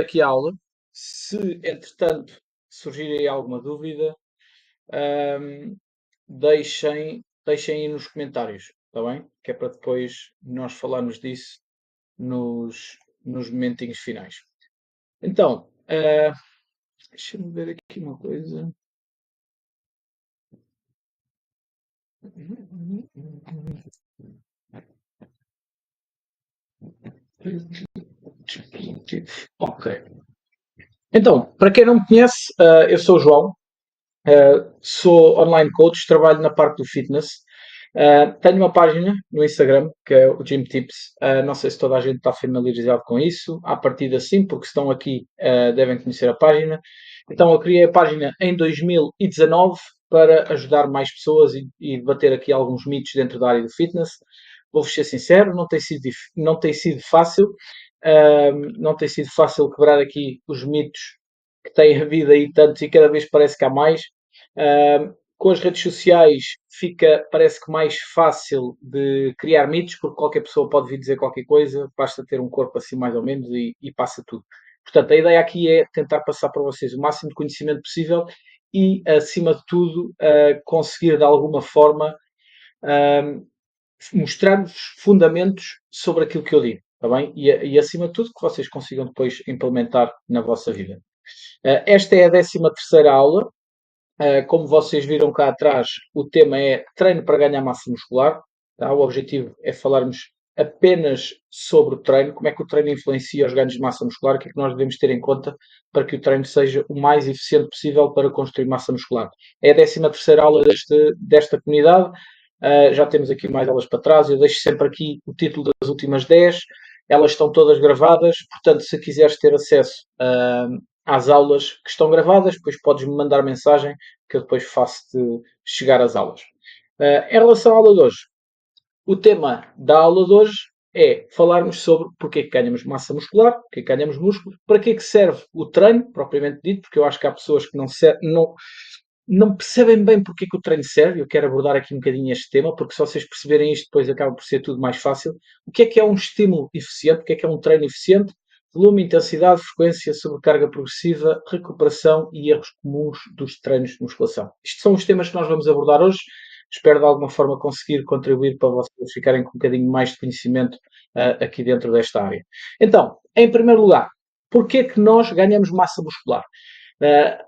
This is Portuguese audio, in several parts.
aqui a aula. Se, entretanto, surgir aí alguma dúvida, deixem aí nos comentários, está bem? Que é para depois nós falarmos disso nos momentinhos finais. Então, deixa-me ver aqui uma coisa. Ok. Então, para quem não me conhece, eu sou o João, sou online coach, trabalho na parte do fitness. Tenho uma página no Instagram, que é o Gym Tips. Não sei se toda a gente está familiarizado com isso. À partida sim, porque se estão aqui devem conhecer a página. Então eu criei a página em 2019 para ajudar mais pessoas e debater aqui alguns mitos dentro da área do fitness. Vou-vos ser sincero, não tem sido fácil. Não tem sido fácil quebrar aqui os mitos que têm havido aí tantos e cada vez parece que há mais. Com as redes sociais parece que mais fácil de criar mitos, porque qualquer pessoa pode vir dizer qualquer coisa, basta ter um corpo assim mais ou menos e passa tudo. Portanto, a ideia aqui é tentar passar para vocês o máximo de conhecimento possível e, acima de tudo, conseguir de alguma forma mostrar-vos fundamentos sobre aquilo que eu digo, está bem? E acima de tudo que vocês consigam depois implementar na vossa vida. Esta é a 13ª aula. Como vocês viram cá atrás, o tema é treino para ganhar massa muscular. Tá? O objetivo é falarmos apenas sobre o treino, como é que o treino influencia os ganhos de massa muscular, o que é que nós devemos ter em conta para que o treino seja o mais eficiente possível para construir massa muscular. É a 13ª aula desta comunidade. Já temos aqui mais aulas para trás. Eu deixo sempre aqui o título das últimas 10. Elas estão todas gravadas, portanto, se quiseres ter acesso às aulas que estão gravadas, depois podes-me mandar mensagem que eu depois faço-te chegar às aulas. Em relação à aula de hoje, o tema da aula de hoje é falarmos sobre porque é que ganhamos massa muscular, porque é que ganhamos músculo, para que é que serve o treino, propriamente dito, porque eu acho que há pessoas que não percebem bem porque é que o treino serve. Eu quero abordar aqui um bocadinho este tema, porque se vocês perceberem isto, depois acaba por ser tudo mais fácil. O que é um estímulo eficiente? O que é um treino eficiente? Volume, intensidade, frequência, sobrecarga progressiva, recuperação e erros comuns dos treinos de musculação. Estes são os temas que nós vamos abordar hoje. Espero de alguma forma conseguir contribuir para vocês ficarem com um bocadinho mais de conhecimento aqui dentro desta área. Então, em primeiro lugar, porquê que nós ganhamos massa muscular?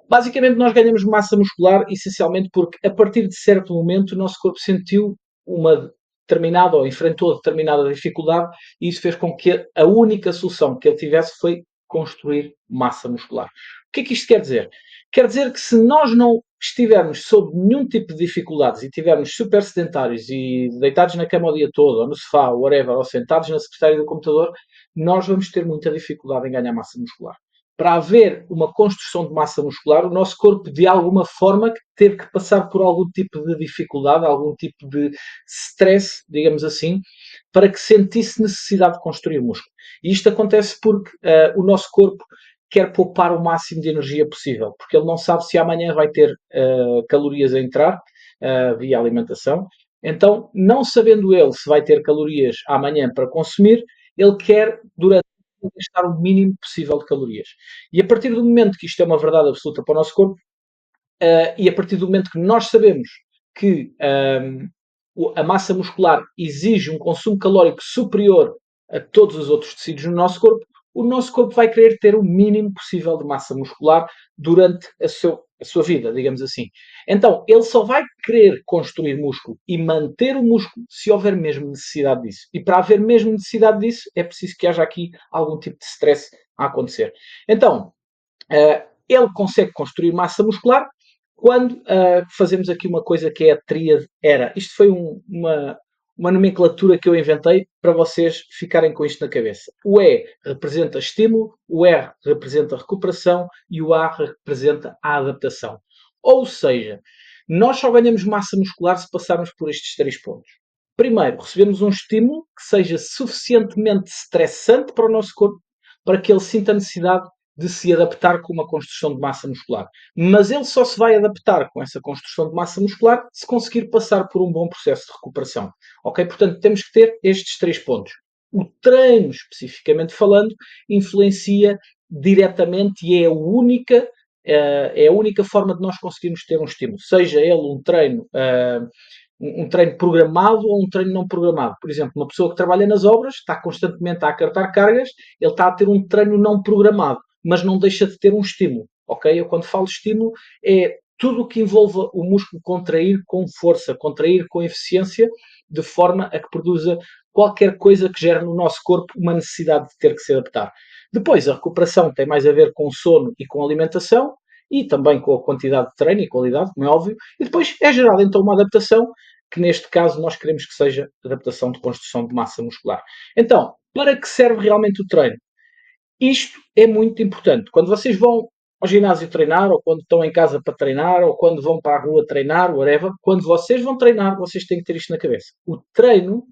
Basicamente, nós ganhamos massa muscular essencialmente porque, a partir de certo momento, o nosso corpo sentiu uma determinada ou enfrentou determinada dificuldade e isso fez com que a única solução que ele tivesse foi construir massa muscular. O que é que isto quer dizer? Quer dizer que se nós não estivermos sob nenhum tipo de dificuldades e estivermos super sedentários e deitados na cama o dia todo, ou no sofá, whatever, ou sentados na secretária do computador, nós vamos ter muita dificuldade em ganhar massa muscular. Para haver uma construção de massa muscular, o nosso corpo, de alguma forma, teve que passar por algum tipo de dificuldade, algum tipo de stress, digamos assim, para que sentisse necessidade de construir músculo. E isto acontece porque o nosso corpo quer poupar o máximo de energia possível, porque ele não sabe se amanhã vai ter calorias a entrar via alimentação. Então, não sabendo ele se vai ter calorias amanhã para consumir, ele quer, durante gastar o mínimo possível de calorias. E a partir do momento que isto é uma verdade absoluta para o nosso corpo, e a partir do momento que nós sabemos que a massa muscular exige um consumo calórico superior a todos os outros tecidos no nosso corpo, o nosso corpo vai querer ter o mínimo possível de massa muscular durante a sua vida, digamos assim. Então, ele só vai querer construir músculo e manter o músculo se houver mesmo necessidade disso. E para haver mesmo necessidade disso, é preciso que haja aqui algum tipo de stress a acontecer. Então, ele consegue construir massa muscular quando fazemos aqui uma coisa que é a tríade ERA. Isto foi uma nomenclatura que eu inventei para vocês ficarem com isto na cabeça. O E representa estímulo, o R representa recuperação e o A representa a adaptação. Ou seja, nós só ganhamos massa muscular se passarmos por estes 3 pontos. Primeiro, recebemos um estímulo que seja suficientemente estressante para o nosso corpo para que ele sinta a necessidade de se adaptar com uma construção de massa muscular. Mas ele só se vai adaptar com essa construção de massa muscular se conseguir passar por um bom processo de recuperação. Ok? Portanto, temos que ter estes 3 pontos. O treino, especificamente falando, influencia diretamente e é a única forma de nós conseguirmos ter um estímulo, seja ele um treino programado ou um treino não programado. Por exemplo, uma pessoa que trabalha nas obras está constantemente a acartar cargas, ele está a ter um treino não programado, mas não deixa de ter um estímulo, ok? Eu quando falo estímulo é tudo o que envolva o músculo contrair com força, contrair com eficiência, de forma a que produza qualquer coisa que gere no nosso corpo uma necessidade de ter que se adaptar. Depois, a recuperação tem mais a ver com sono e com alimentação, e também com a quantidade de treino e qualidade, como é óbvio, e depois é gerada então uma adaptação, que neste caso nós queremos que seja adaptação de construção de massa muscular. Então, para que serve realmente o treino? Isto é muito importante. Quando vocês vão ao ginásio treinar, ou quando estão em casa para treinar, ou quando vão para a rua treinar, whatever, quando vocês vão treinar, vocês têm que ter isto na cabeça. O treino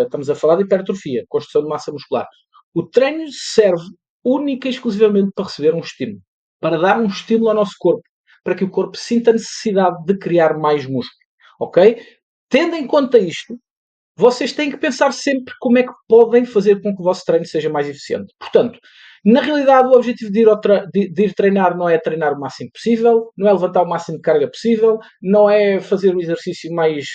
estamos a falar de hipertrofia, construção de massa muscular. O treino serve única e exclusivamente para receber um estímulo, para dar um estímulo ao nosso corpo, para que o corpo sinta a necessidade de criar mais músculo, ok? Tendo em conta isto, vocês têm que pensar sempre como é que podem fazer com que o vosso treino seja mais eficiente. Portanto, na realidade, o objetivo de ir treinar não é treinar o máximo possível, não é levantar o máximo de carga possível, não é fazer o exercício mais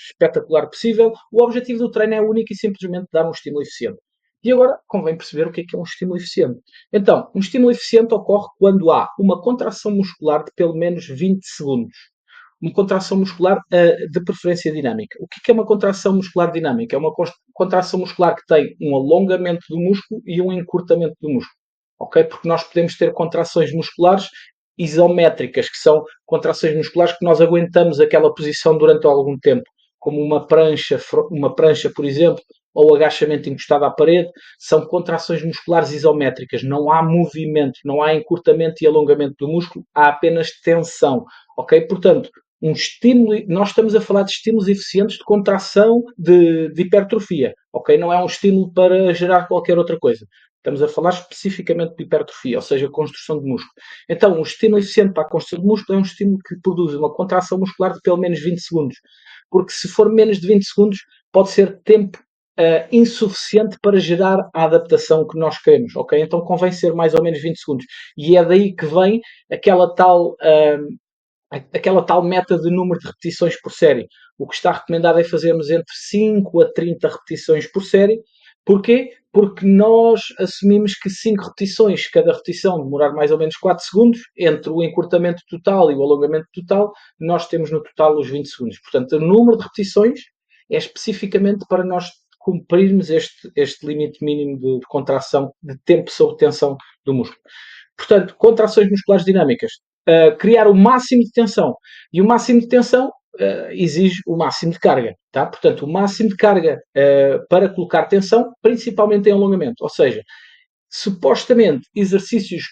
espetacular possível. O objetivo do treino é único e simplesmente dar um estímulo eficiente. E agora convém perceber o que é um estímulo eficiente. Então, um estímulo eficiente ocorre quando há uma contração muscular de pelo menos 20 segundos. Uma contração muscular de preferência dinâmica. O que é uma contração muscular dinâmica? É uma contração muscular que tem um alongamento do músculo e um encurtamento do músculo. Ok? Porque nós podemos ter contrações musculares isométricas, que são contrações musculares que nós aguentamos aquela posição durante algum tempo, como uma prancha, por exemplo, ou agachamento encostado à parede, são contrações musculares isométricas. Não há movimento, não há encurtamento e alongamento do músculo, há apenas tensão. Ok? Portanto, um estímulo, nós estamos a falar de estímulos eficientes de contração de hipertrofia, ok? Não é um estímulo para gerar qualquer outra coisa. Estamos a falar especificamente de hipertrofia, ou seja, construção de músculo. Então, um estímulo eficiente para a construção de músculo é um estímulo que produz uma contração muscular de pelo menos 20 segundos. Porque se for menos de 20 segundos, pode ser tempo insuficiente para gerar a adaptação que nós queremos, ok? Então convém ser mais ou menos 20 segundos. E é daí que vem aquela tal meta de número de repetições por série. O que está recomendado é fazermos entre 5 a 30 repetições por série. Porquê? Porque nós assumimos que 5 repetições, cada repetição demorar mais ou menos 4 segundos, entre o encurtamento total e o alongamento total, nós temos no total os 20 segundos. Portanto, o número de repetições é especificamente para nós cumprirmos este limite mínimo de contração, de tempo sob tensão do músculo. Portanto, contrações musculares dinâmicas. Criar o máximo de tensão. E o máximo de tensão exige o máximo de carga. Tá? Portanto, o máximo de carga para colocar tensão, principalmente em alongamento. Ou seja, supostamente exercícios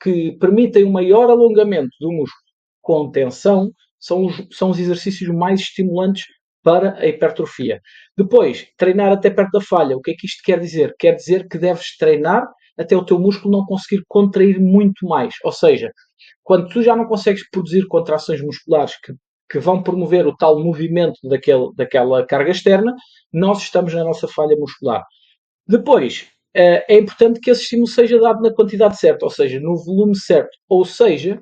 que permitem um maior alongamento do músculo com tensão são os exercícios mais estimulantes para a hipertrofia. Depois, treinar até perto da falha. O que é que isto quer dizer? Quer dizer que deves treinar até o teu músculo não conseguir contrair muito mais. Ou seja, quando tu já não consegues produzir contrações musculares que vão promover o tal movimento daquela carga externa, nós estamos na nossa falha muscular. Depois, é importante que esse estímulo seja dado na quantidade certa, ou seja, no volume certo. Ou seja,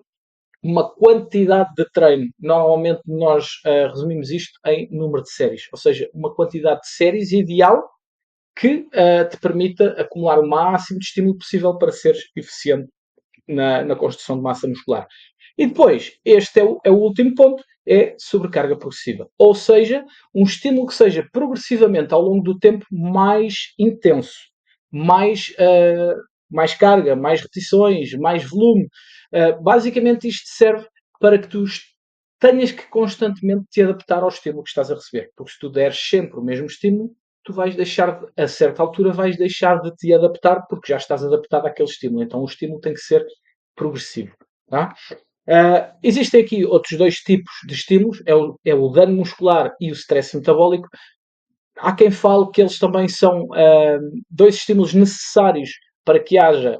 uma quantidade de treino. Normalmente nós resumimos isto em número de séries, ou seja, uma quantidade de séries ideal que te permita acumular o máximo de estímulo possível para seres eficiente na construção de massa muscular. E depois, este é o último ponto, é sobrecarga progressiva. Ou seja, um estímulo que seja progressivamente ao longo do tempo mais intenso, mais carga, mais repetições, mais volume. Basicamente isto serve para que tu tenhas que constantemente te adaptar ao estímulo que estás a receber. Porque se tu deres sempre o mesmo estímulo, tu vais deixar, a certa altura, vais deixar de te adaptar porque já estás adaptado àquele estímulo. Então o estímulo tem que ser progressivo. Tá? Existem aqui outros dois tipos de estímulos, é o dano muscular e o stress metabólico. Há quem fale que eles também são dois estímulos necessários para que haja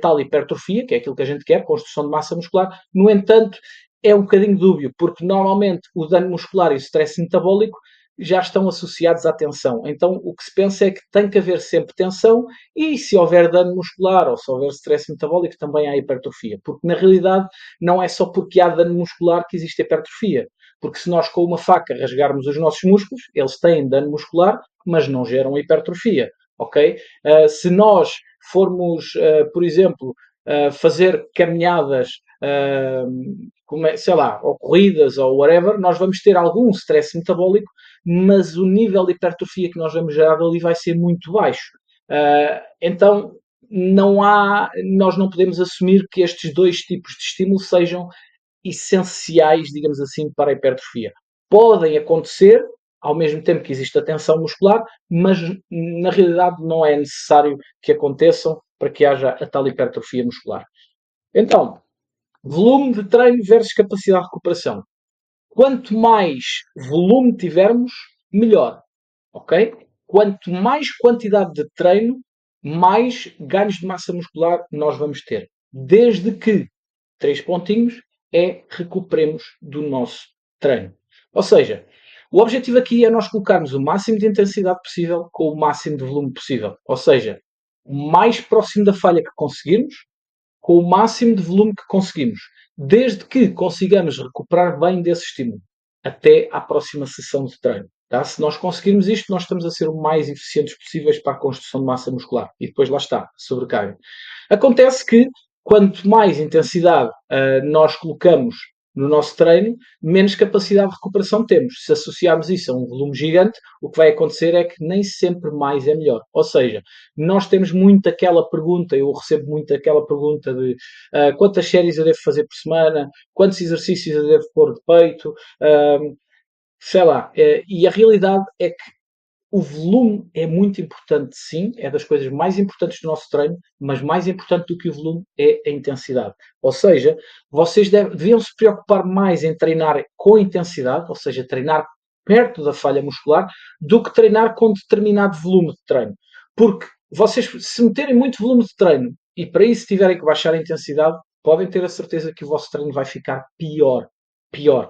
tal hipertrofia, que é aquilo que a gente quer, construção de massa muscular. No entanto, é um bocadinho dúbio, porque normalmente o dano muscular e o stress metabólico já estão associados à tensão. Então, o que se pensa é que tem que haver sempre tensão e se houver dano muscular ou se houver stress metabólico, também há hipertrofia. Porque, na realidade, não é só porque há dano muscular que existe hipertrofia. Porque se nós com uma faca rasgarmos os nossos músculos, eles têm dano muscular, mas não geram hipertrofia, ok? Se nós formos, por exemplo, fazer caminhadas, sei lá, ou corridas ou whatever, nós vamos ter algum stress metabólico, mas o nível de hipertrofia que nós vamos gerar ali vai ser muito baixo. Então, nós não podemos assumir que estes dois tipos de estímulo sejam essenciais, digamos assim, para a hipertrofia. Podem acontecer ao mesmo tempo que existe a tensão muscular, mas na realidade não é necessário que aconteçam para que haja a tal hipertrofia muscular. Então, volume de treino versus capacidade de recuperação. Quanto mais volume tivermos, melhor. Ok? Quanto mais quantidade de treino, mais ganhos de massa muscular nós vamos ter. Desde que, 3 pontinhos, recuperemos do nosso treino. Ou seja, o objetivo aqui é nós colocarmos o máximo de intensidade possível com o máximo de volume possível. Ou seja, o mais próximo da falha que conseguirmos, com o máximo de volume que conseguimos, desde que consigamos recuperar bem desse estímulo até à próxima sessão de treino. Tá? Se nós conseguirmos isto, nós estamos a ser o mais eficientes possíveis para a construção de massa muscular. E depois lá está, a sobrecarga. Acontece que quanto mais intensidade nós colocamos no nosso treino, menos capacidade de recuperação temos. Se associarmos isso a um volume gigante, o que vai acontecer é que nem sempre mais é melhor. Ou seja, nós temos muito aquela pergunta, eu recebo muito aquela pergunta de quantas séries eu devo fazer por semana, quantos exercícios eu devo pôr de peito, sei lá. E a realidade é que o volume é muito importante, sim, é das coisas mais importantes do nosso treino, mas mais importante do que o volume é a intensidade. Ou seja, vocês deviam se preocupar mais em treinar com intensidade, ou seja, treinar perto da falha muscular, do que treinar com determinado volume de treino. Porque vocês, se meterem muito volume de treino e para isso tiverem que baixar a intensidade, podem ter a certeza que o vosso treino vai ficar pior,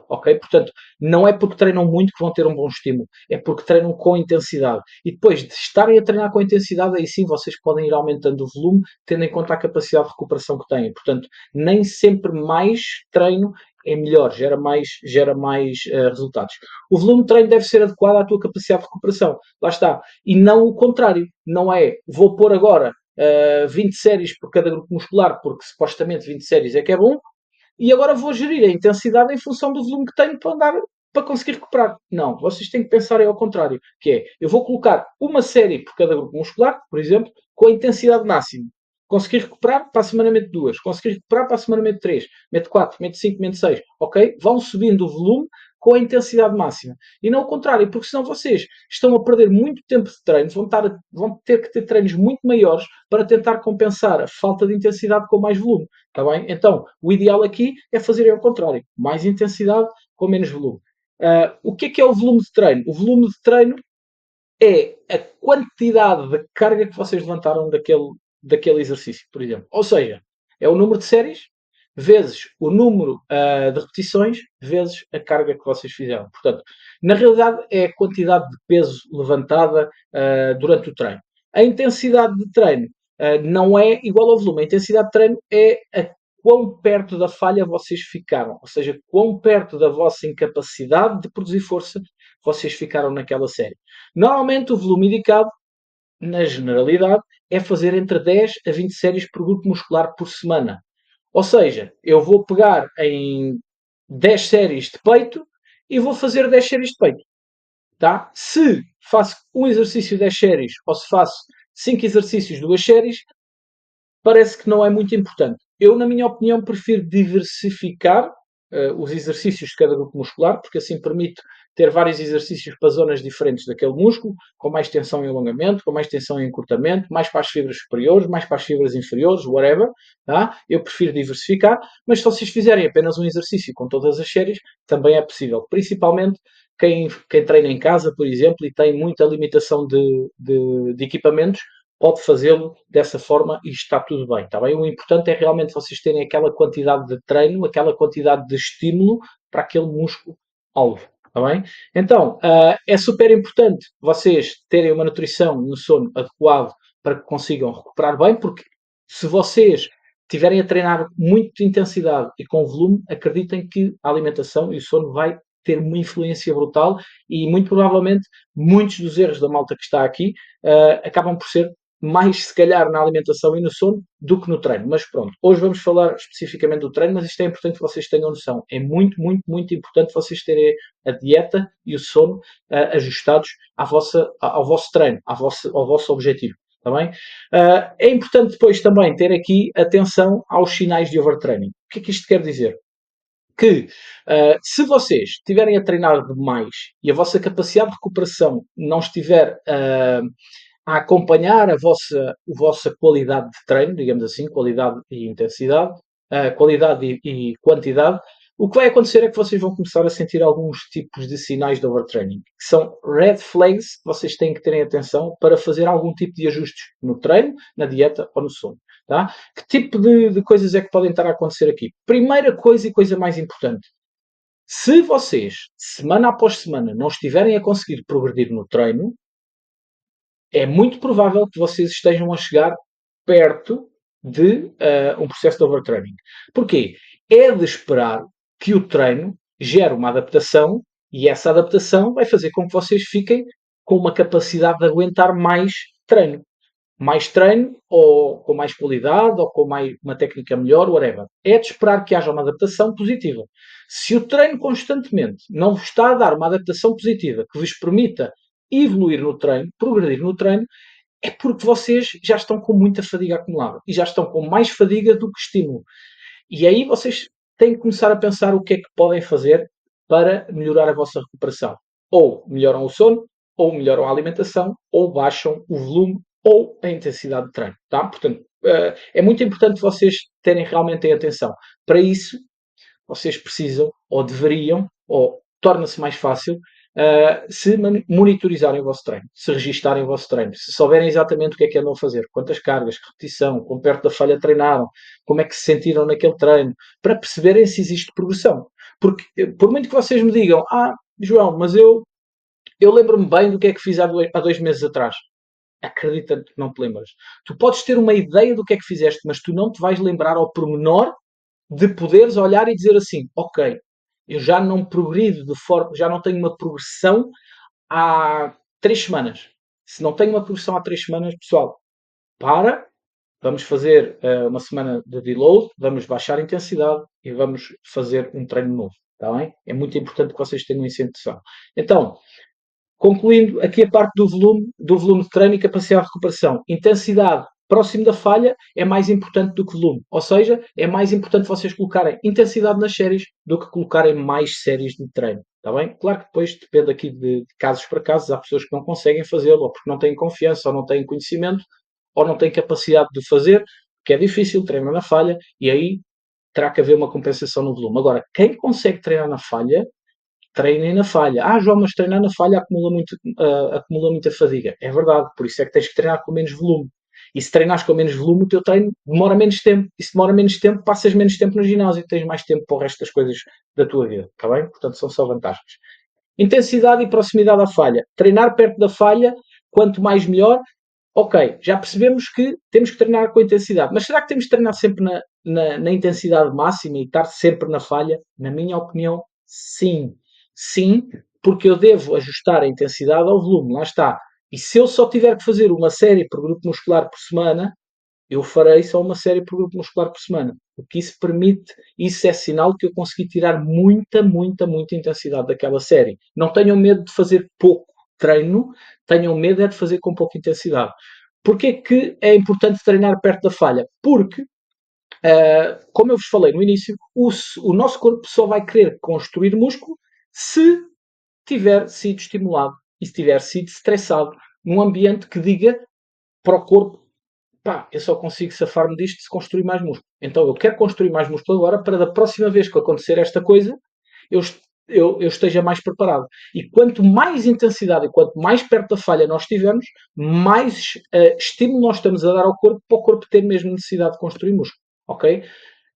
ok? Portanto, não é porque treinam muito que vão ter um bom estímulo, é porque treinam com intensidade. E depois de estarem a treinar com intensidade, aí sim vocês podem ir aumentando o volume, tendo em conta a capacidade de recuperação que têm. Portanto, nem sempre mais treino é melhor, gera mais resultados. O volume de treino deve ser adequado à tua capacidade de recuperação. Lá está. E não o contrário. Não é, vou pôr agora 20 séries por cada grupo muscular, porque supostamente 20 séries é que é bom, e agora vou gerir a intensidade em função do volume que tenho para conseguir recuperar. Não, vocês têm que pensar ao contrário, que é, eu vou colocar uma série por cada grupo muscular, por exemplo, com a intensidade máxima. Consegui recuperar, para a semana meto 2. Consegui recuperar, para a semana meto 3. Meto 4, meto 5, meto 6. Ok? Vão subindo o volume com a intensidade máxima. E não o contrário, porque senão vocês estão a perder muito tempo de treino, vão ter que ter treinos muito maiores para tentar compensar a falta de intensidade com mais volume. Está bem? Então, o ideal aqui é fazer ao contrário. Mais intensidade com menos volume. O que é o volume de treino? O volume de treino é a quantidade de carga que vocês levantaram daquele exercício, por exemplo. Ou seja, é o número de séries vezes o número de repetições vezes a carga que vocês fizeram. Portanto, na realidade é a quantidade de peso levantada durante o treino. A intensidade de treino não é igual ao volume. A intensidade de treino é a quão perto da falha vocês ficaram. Ou seja, quão perto da vossa incapacidade de produzir força vocês ficaram naquela série. Normalmente o volume indicado, na generalidade, é fazer entre 10 a 20 séries por grupo muscular por semana. Ou seja, eu vou pegar em 10 séries de peito e vou fazer 10 séries de peito. Tá? Se faço um exercício 10 séries ou se faço 5 exercícios 2 séries, parece que não é muito importante. Eu, na minha opinião, prefiro diversificar os exercícios de cada grupo muscular, porque assim permite ter vários exercícios para zonas diferentes daquele músculo, com mais tensão e alongamento, com mais tensão e encurtamento, mais para as fibras superiores, mais para as fibras inferiores, whatever. Tá? Eu prefiro diversificar, mas se vocês fizerem apenas um exercício com todas as séries, também é possível. Principalmente quem treina em casa, por exemplo, e tem muita limitação de equipamentos, pode fazê-lo dessa forma e está tudo bem, está bem? O importante é realmente vocês terem aquela quantidade de treino, aquela quantidade de estímulo para aquele músculo-alvo, Está bem? Então, é super importante vocês terem uma nutrição no sono adequado para que consigam recuperar bem, porque se vocês estiverem a treinar muito de intensidade e com volume, acreditem que a alimentação e o sono vai ter uma influência brutal e muito provavelmente muitos dos erros da malta que está aqui acabam por ser mais se calhar na alimentação e no sono do que no treino. Mas pronto, hoje vamos falar especificamente do treino, mas isto é importante que vocês tenham noção. É muito, muito, muito importante vocês terem a dieta e o sono ajustados ao vosso treino, ao vosso objetivo. Está bem? É importante depois também ter aqui atenção aos sinais de overtraining. O que é que isto quer dizer? Que se vocês estiverem a treinar demais e a vossa capacidade de recuperação não estiver a acompanhar a vossa qualidade de treino, digamos assim, qualidade e intensidade, qualidade e quantidade, o que vai acontecer é que vocês vão começar a sentir alguns tipos de sinais de overtraining, que são red flags que vocês têm que terem atenção para fazer algum tipo de ajustes no treino, na dieta ou no sono. Tá? Que tipo de coisas é que podem estar a acontecer aqui? Primeira coisa e coisa mais importante. Se vocês, semana após semana, não estiverem a conseguir progredir no treino, é muito provável que vocês estejam a chegar perto de um processo de overtraining. Porquê? É de esperar que o treino gere uma adaptação e essa adaptação vai fazer com que vocês fiquem com uma capacidade de aguentar mais treino. Mais treino, ou com mais qualidade, ou com uma técnica melhor, whatever. É de esperar que haja uma adaptação positiva. Se o treino constantemente não vos está a dar uma adaptação positiva que vos permita evoluir no treino, progredir no treino, é porque vocês já estão com muita fadiga acumulada e já estão com mais fadiga do que estímulo. E aí vocês têm que começar a pensar o que é que podem fazer para melhorar a vossa recuperação. Ou melhoram o sono, ou melhoram a alimentação, ou baixam o volume ou a intensidade de treino. Tá? Portanto, é muito importante vocês terem realmente atenção. Para isso, vocês precisam, ou deveriam, ou torna-se mais fácil, se monitorizarem o vosso treino, se registarem o vosso treino, se souberem exatamente o que é que andam a fazer, quantas cargas, que repetição, quão perto da falha treinaram, como é que se sentiram naquele treino, para perceberem se existe progressão. Porque, por muito que vocês me digam, João, mas eu lembro-me bem do que é que fiz há 2 meses atrás. Acredita que não te lembras. Tu podes ter uma ideia do que é que fizeste, mas tu não te vais lembrar ao pormenor de poderes olhar e dizer assim, ok, eu já não progrido de forma, já não tenho uma progressão há 3 semanas. Se não tenho uma progressão há 3 semanas, pessoal, vamos fazer uma semana de deload, vamos baixar a intensidade e vamos fazer um treino novo. Está bem? É muito importante que vocês tenham isso em atenção. Então, concluindo aqui a parte do volume de treino e capacidade de recuperação. Intensidade próximo da falha é mais importante do que volume. Ou seja, é mais importante vocês colocarem intensidade nas séries do que colocarem mais séries de treino. Está bem? Claro que depois depende aqui de casos para casos. Há pessoas que não conseguem fazê-lo, ou porque não têm confiança, ou não têm conhecimento, ou não têm capacidade de fazer, que é difícil, treinar na falha, e aí terá que haver uma compensação no volume. Agora, quem consegue treinar na falha, treinem na falha. João, mas treinar na falha acumula muita fadiga. É verdade, por isso é que tens que treinar com menos volume. E se treinares com menos volume, o teu treino demora menos tempo. E se demora menos tempo, passas menos tempo no ginásio e tens mais tempo para o resto das coisas da tua vida. Está bem? Portanto, são só vantagens. Intensidade e proximidade à falha. Treinar perto da falha, quanto mais melhor. Ok, já percebemos que temos que treinar com intensidade. Mas será que temos que treinar sempre na intensidade máxima e estar sempre na falha? Na minha opinião, sim. Sim, porque eu devo ajustar a intensidade ao volume, lá está. E se eu só tiver que fazer uma série por grupo muscular por semana, eu farei só uma série por grupo muscular por semana. O que isso permite, isso é sinal que eu consegui tirar muita, muita, muita intensidade daquela série. Não tenham medo de fazer pouco treino, tenham medo é de fazer com pouca intensidade. Porquê que é importante treinar perto da falha? Porque, como eu vos falei no início, o nosso corpo só vai querer construir músculo se tiver sido estimulado e se tiver sido estressado num ambiente que diga para o corpo, eu só consigo safar-me disto se construir mais músculo. Então eu quero construir mais músculo agora para da próxima vez que acontecer esta coisa, eu esteja mais preparado. E quanto mais intensidade e quanto mais perto da falha nós estivermos, mais estímulo nós estamos a dar ao corpo para o corpo ter mesmo necessidade de construir músculo. Ok?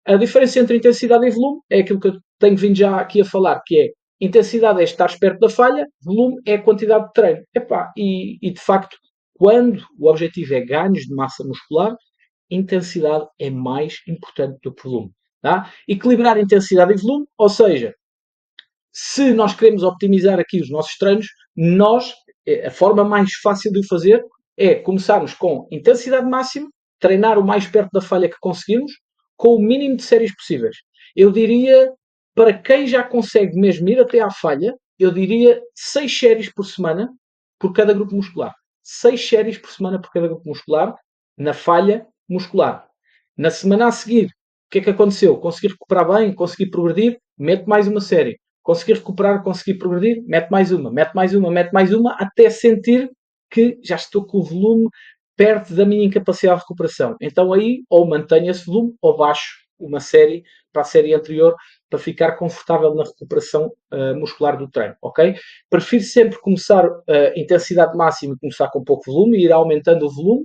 A diferença entre intensidade e volume é aquilo que eu tenho vindo já aqui a falar, que é intensidade é estar perto da falha, volume é a quantidade de treino. Epá, e de facto, quando o objetivo é ganhos de massa muscular, intensidade é mais importante do que volume. Tá? Equilibrar intensidade e volume, ou seja, se nós queremos optimizar aqui os nossos treinos, a forma mais fácil de o fazer é começarmos com intensidade máxima, treinar o mais perto da falha que conseguirmos, com o mínimo de séries possíveis. Eu diria, para quem já consegue mesmo ir até à falha, eu diria 6 séries por semana por cada grupo muscular. 6 séries por semana por cada grupo muscular na falha muscular. Na semana a seguir, o que é que aconteceu? Consegui recuperar bem, consegui progredir, mete mais uma série. Conseguir recuperar, conseguir progredir, mete mais uma, mete mais uma, mete mais uma, até sentir que já estou com o volume perto da minha incapacidade de recuperação. Então aí ou mantenho esse volume ou baixo uma série para a série anterior para ficar confortável na recuperação muscular do treino, ok? Prefiro sempre começar intensidade máxima e começar com pouco volume e ir aumentando o volume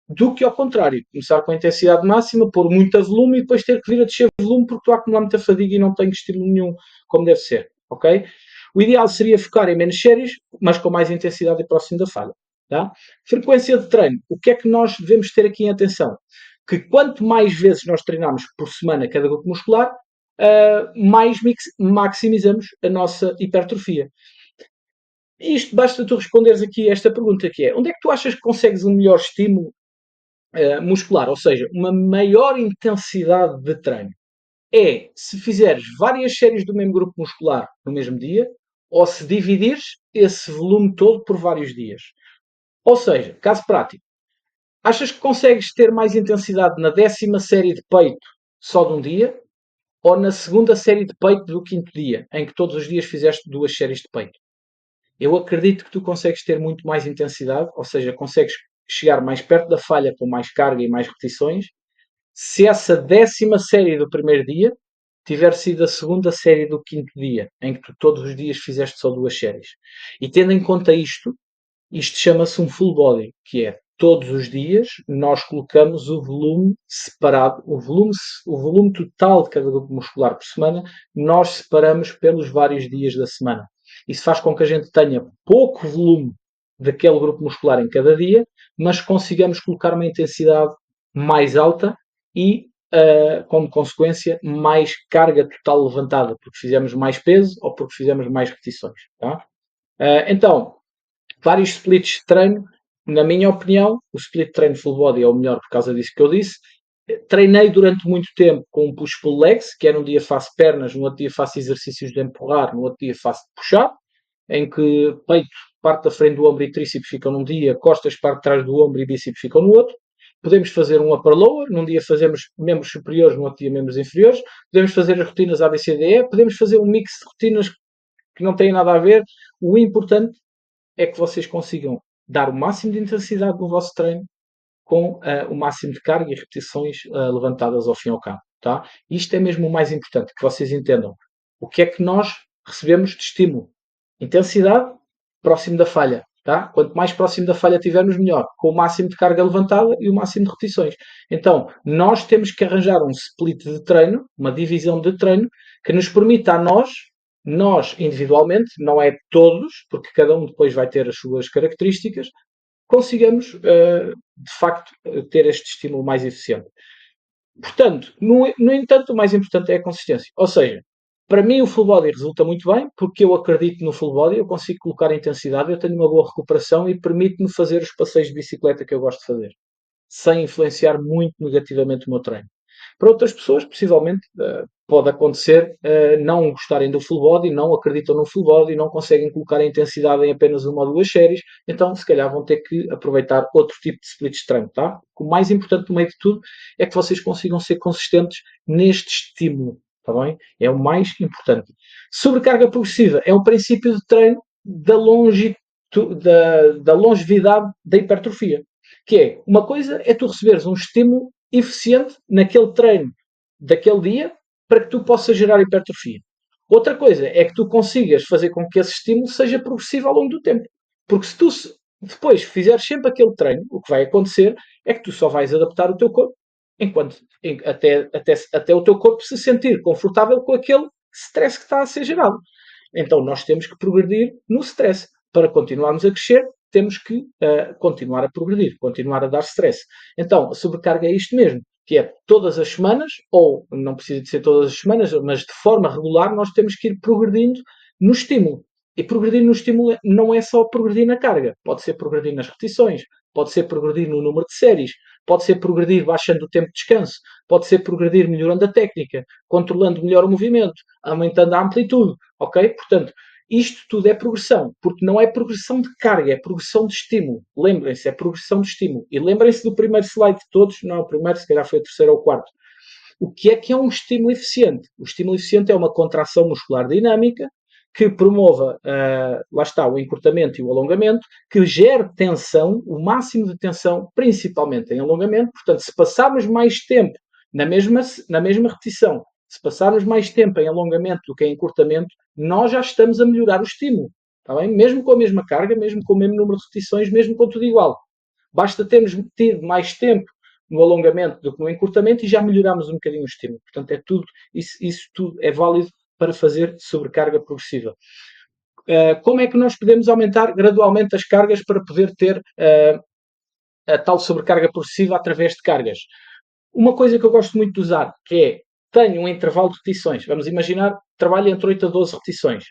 do que ao contrário, começar com a intensidade máxima, pôr muito volume e depois ter que vir a descer volume porque estou a acumular muita fadiga e não tenho estímulo nenhum como deve ser, ok? O ideal seria focar em menos séries, mas com mais intensidade e próximo da falha. Tá? Frequência de treino. O que é que nós devemos ter aqui em atenção? Que quanto mais vezes nós treinarmos por semana cada grupo muscular, mais maximizamos a nossa hipertrofia. Isto basta tu responderes aqui a esta pergunta que é: onde é que tu achas que consegues um melhor estímulo muscular, ou seja, uma maior intensidade de treino? É se fizeres várias séries do mesmo grupo muscular no mesmo dia ou se dividires esse volume todo por vários dias. Ou seja, caso prático, achas que consegues ter mais intensidade na 10ª série de peito só de um dia ou na segunda série de peito do 5º dia, em que todos os dias fizeste 2 séries de peito? Eu acredito que tu consegues ter muito mais intensidade, ou seja, consegues chegar mais perto da falha com mais carga e mais repetições, se essa 10ª série do primeiro dia tiver sido a segunda série do 5º dia, em que tu todos os dias fizeste só 2 séries. E tendo em conta isto chama-se um full body, que é todos os dias nós colocamos o volume separado, o volume total de cada grupo muscular por semana, nós separamos pelos vários dias da semana. Isso faz com que a gente tenha pouco volume daquele grupo muscular em cada dia, mas consigamos colocar uma intensidade mais alta e, como consequência, mais carga total levantada, porque fizemos mais peso ou porque fizemos mais repetições. Tá? Então, vários splits de treino. Na minha opinião, o split de treino full body é o melhor por causa disso que eu disse. Treinei durante muito tempo com um push-pull legs, que é num dia faço pernas, no outro dia faço exercícios de empurrar, no outro dia faço de puxar, em que peito, parte da frente do ombro e tríceps ficam num dia, costas, parte de trás do ombro e bíceps ficam no outro. Podemos fazer um upper lower, num dia fazemos membros superiores, no outro dia membros inferiores. Podemos fazer as rotinas ABCDE, podemos fazer um mix de rotinas que não têm nada a ver. O importante é que vocês consigam dar o máximo de intensidade no vosso treino com o máximo de carga e repetições levantadas ao fim e ao cabo. Tá? Isto é mesmo o mais importante, que vocês entendam. O que é que nós recebemos de estímulo? Intensidade próximo da falha. Tá? Quanto mais próximo da falha tivermos, melhor. Com o máximo de carga levantada e o máximo de repetições. Então, nós temos que arranjar um split de treino, uma divisão de treino, que nos permita a nós individualmente, não é todos, porque cada um depois vai ter as suas características, consigamos, de facto, ter este estímulo mais eficiente. Portanto, no entanto, o mais importante é a consistência. Ou seja, para mim o full body resulta muito bem, porque eu acredito no full body, eu consigo colocar a intensidade, eu tenho uma boa recuperação e permite-me fazer os passeios de bicicleta que eu gosto de fazer, sem influenciar muito negativamente o meu treino. Para outras pessoas, possivelmente, pode acontecer não gostarem do full body, não acreditam no full body, não conseguem colocar a intensidade em apenas uma ou duas séries, então se calhar vão ter que aproveitar outro tipo de split de treino, tá? O mais importante no meio de tudo é que vocês consigam ser consistentes neste estímulo, tá bem? É o mais importante. Sobrecarga progressiva é um princípio de treino da longevidade da hipertrofia, que é, uma coisa é tu receberes um estímulo eficiente naquele treino daquele dia para que tu possas gerar hipertrofia. Outra coisa é que tu consigas fazer com que esse estímulo seja progressivo ao longo do tempo. Porque se tu depois fizeres sempre aquele treino, o que vai acontecer é que tu só vais adaptar o teu corpo até o teu corpo se sentir confortável com aquele stress que está a ser gerado. Então nós temos que progredir no stress. Para continuarmos a crescer, temos que continuar a progredir, continuar a dar stress. Então, a sobrecarga é isto mesmo, que é todas as semanas, ou não precisa de ser todas as semanas, mas de forma regular, nós temos que ir progredindo no estímulo. E progredir no estímulo não é só progredir na carga, pode ser progredir nas repetições, pode ser progredir no número de séries, pode ser progredir baixando o tempo de descanso, pode ser progredir melhorando a técnica, controlando melhor o movimento, aumentando a amplitude, ok? Portanto, isto tudo é progressão, porque não é progressão de carga, é progressão de estímulo. Lembrem-se, é progressão de estímulo. E lembrem-se do primeiro slide de todos, não é o primeiro, se calhar foi o terceiro ou o quarto. O que é um estímulo eficiente? O estímulo eficiente é uma contração muscular dinâmica que promova, lá está, o encurtamento e o alongamento, que gere tensão, o máximo de tensão, principalmente em alongamento. Portanto, se passarmos mais tempo na mesma repetição, se passarmos mais tempo em alongamento do que em encurtamento, nós já estamos a melhorar o estímulo. Está bem? Mesmo com a mesma carga, mesmo com o mesmo número de repetições, mesmo com tudo igual. Basta termos tido mais tempo no alongamento do que no encurtamento e já melhoramos um bocadinho o estímulo. Portanto, é tudo, isso tudo é válido para fazer sobrecarga progressiva. Como é que nós podemos aumentar gradualmente as cargas para poder ter a tal sobrecarga progressiva através de cargas? Uma coisa que eu gosto muito de usar, que é, tenho um intervalo de repetições. Vamos imaginar, trabalho entre 8 a 12 repetições.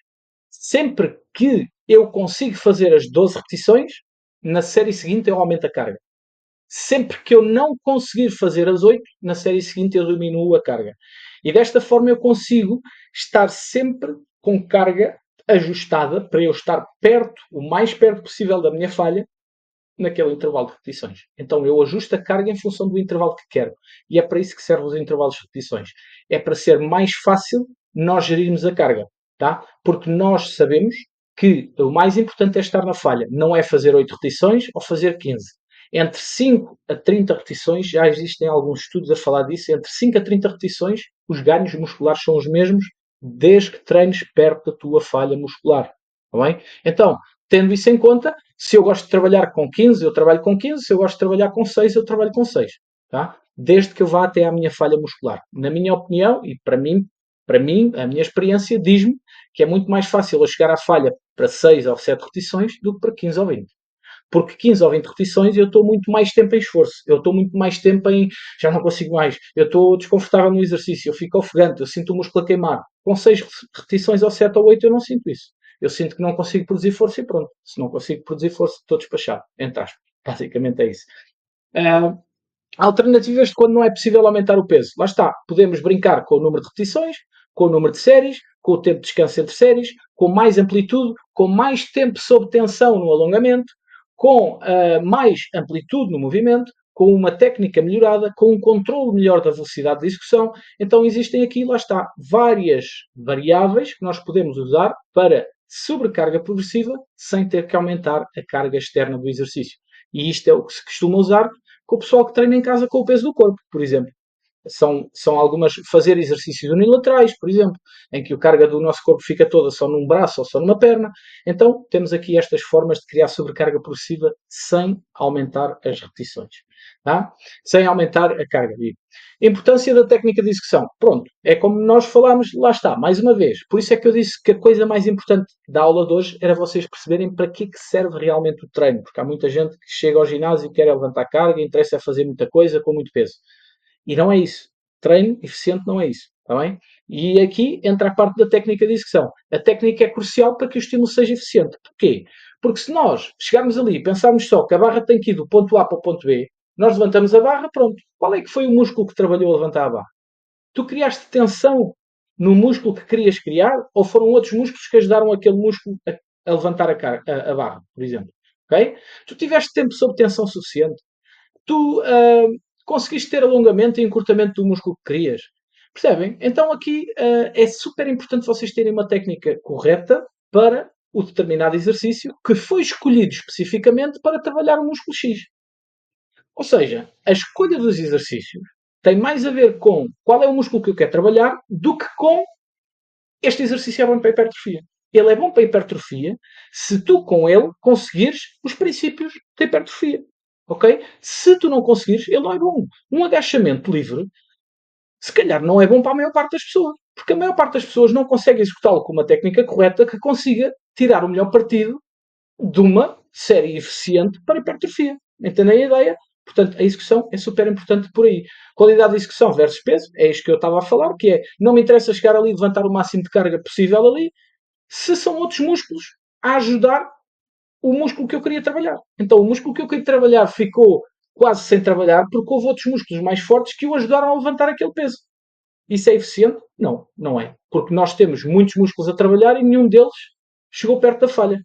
Sempre que eu consigo fazer as 12 repetições, na série seguinte eu aumento a carga. Sempre que eu não conseguir fazer as 8, na série seguinte eu diminuo a carga. E desta forma eu consigo estar sempre com carga ajustada para eu estar perto, o mais perto possível da minha falha, naquele intervalo de repetições. Então eu ajusto a carga em função do intervalo que quero. E é para isso que servem os intervalos de repetições. É para ser mais fácil nós gerirmos a carga, tá? Porque nós sabemos que o mais importante é estar na falha. Não é fazer 8 repetições ou fazer 15. Entre 5 a 30 repetições, já existem alguns estudos a falar disso, entre 5 a 30 repetições, os ganhos musculares são os mesmos, desde que treines perto da tua falha muscular. Tá bem? Então, tendo isso em conta, se eu gosto de trabalhar com 15, eu trabalho com 15. Se eu gosto de trabalhar com 6, eu trabalho com 6. Tá? Desde que eu vá até à minha falha muscular. Na minha opinião, e para mim, a minha experiência diz-me que é muito mais fácil eu chegar à falha para 6 ou 7 repetições do que para 15 ou 20. Porque 15 ou 20 repetições eu estou muito mais tempo em esforço. Eu estou muito mais tempo em... Já não consigo mais. Eu estou desconfortável no exercício. Eu fico ofegante. Eu sinto o músculo a queimar. Com 6 repetições ou 7 ou 8 eu não sinto isso. Eu sinto que não consigo produzir força e pronto. Se não consigo produzir força, estou despachado. Entre aspas. Basicamente é isso. Alternativas de quando não é possível aumentar o peso. Lá está. Podemos brincar com o número de repetições, com o número de séries, com o tempo de descanso entre séries, com mais amplitude, com mais tempo sob tensão no alongamento, com mais amplitude no movimento, com uma técnica melhorada, com um controle melhor da velocidade de execução. Então existem aqui, lá está, várias variáveis que nós podemos usar para sobrecarga progressiva sem ter que aumentar a carga externa do exercício. E isto é o que se costuma usar com o pessoal que treina em casa com o peso do corpo, por exemplo. São algumas, fazer exercícios unilaterais, por exemplo, em que a carga do nosso corpo fica toda só num braço ou só numa perna. Então, temos aqui estas formas de criar sobrecarga progressiva sem aumentar as repetições. Tá? Sem aumentar a carga. Importância da técnica de execução. Pronto, é como nós falámos, lá está, mais uma vez. Por isso é que eu disse que a coisa mais importante da aula de hoje era vocês perceberem para que serve realmente o treino. Porque há muita gente que chega ao ginásio e quer levantar carga, interessa fazer muita coisa com muito peso. E não é isso. Treino eficiente não é isso. Está bem? E aqui entra a parte da técnica de execução. A técnica é crucial para que o estímulo seja eficiente. Porquê? Porque se nós chegarmos ali e pensarmos só que a barra tem que ir do ponto A para o ponto B, nós levantamos a barra, pronto. Qual é que foi o músculo que trabalhou a levantar a barra? Tu criaste tensão no músculo que querias criar ou foram outros músculos que ajudaram aquele músculo a levantar a barra, por exemplo? Okay? Tu tiveste tempo sob tensão suficiente. Tu conseguiste ter alongamento e encurtamento do músculo que querias. Percebem? Então aqui é super importante vocês terem uma técnica correta para o determinado exercício que foi escolhido especificamente para trabalhar o músculo X. Ou seja, a escolha dos exercícios tem mais a ver com qual é o músculo que eu quero trabalhar do que com este exercício é bom para a hipertrofia. Ele é bom para a hipertrofia se tu com ele conseguires os princípios da hipertrofia. Ok? Se tu não conseguires, ele não é bom. Um agachamento livre, se calhar, não é bom para a maior parte das pessoas. Porque a maior parte das pessoas não consegue executá-lo com uma técnica correta que consiga tirar o melhor partido de uma série eficiente para hipertrofia. Entendem a ideia? Portanto, a execução é super importante por aí. Qualidade de execução versus peso, é isto que eu estava a falar, que é, não me interessa chegar ali e levantar o máximo de carga possível ali, se são outros músculos a ajudar o músculo que eu queria trabalhar. Então, o músculo que eu queria trabalhar ficou quase sem trabalhar porque houve outros músculos mais fortes que o ajudaram a levantar aquele peso. Isso é eficiente? Não, não é. Porque nós temos muitos músculos a trabalhar e nenhum deles chegou perto da falha.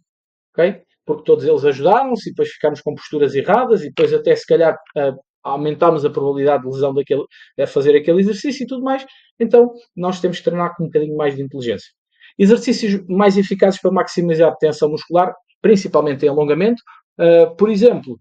Okay? Porque todos eles ajudaram-se e depois ficámos com posturas erradas e depois até se calhar aumentámos a probabilidade de lesão daquele, a fazer aquele exercício e tudo mais. Então, nós temos que treinar com um bocadinho mais de inteligência. Exercícios mais eficazes para maximizar a tensão muscular, principalmente em alongamento. Por exemplo,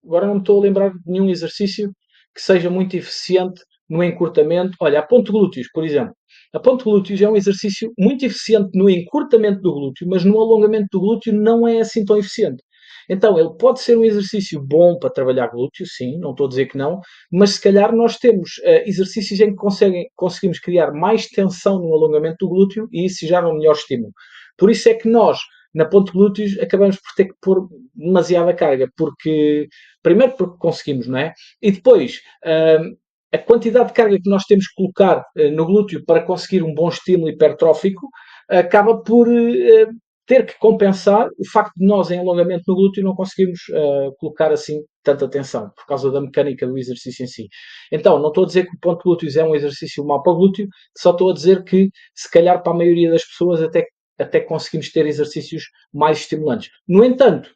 agora não me estou a lembrar de nenhum exercício que seja muito eficiente no encurtamento. Olha, a ponte glúteos, por exemplo. A ponte glúteos é um exercício muito eficiente no encurtamento do glúteo, mas no alongamento do glúteo não é assim tão eficiente. Então, ele pode ser um exercício bom para trabalhar glúteo, sim, não estou a dizer que não, mas se calhar nós temos exercícios em que conseguimos criar mais tensão no alongamento do glúteo e isso já é um melhor estímulo. Por isso é que nós, na ponte glúteos, acabamos por ter que pôr demasiada carga, porque, primeiro porque conseguimos, não é? E depois, a quantidade de carga que nós temos que colocar no glúteo para conseguir um bom estímulo hipertrófico acaba por ter que compensar o facto de nós, em alongamento no glúteo, não conseguirmos colocar assim tanta tensão, por causa da mecânica do exercício em si. Então, não estou a dizer que o ponto glúteos é um exercício mau para o glúteo, só estou a dizer que, se calhar, para a maioria das pessoas, até conseguimos ter exercícios mais estimulantes. No entanto,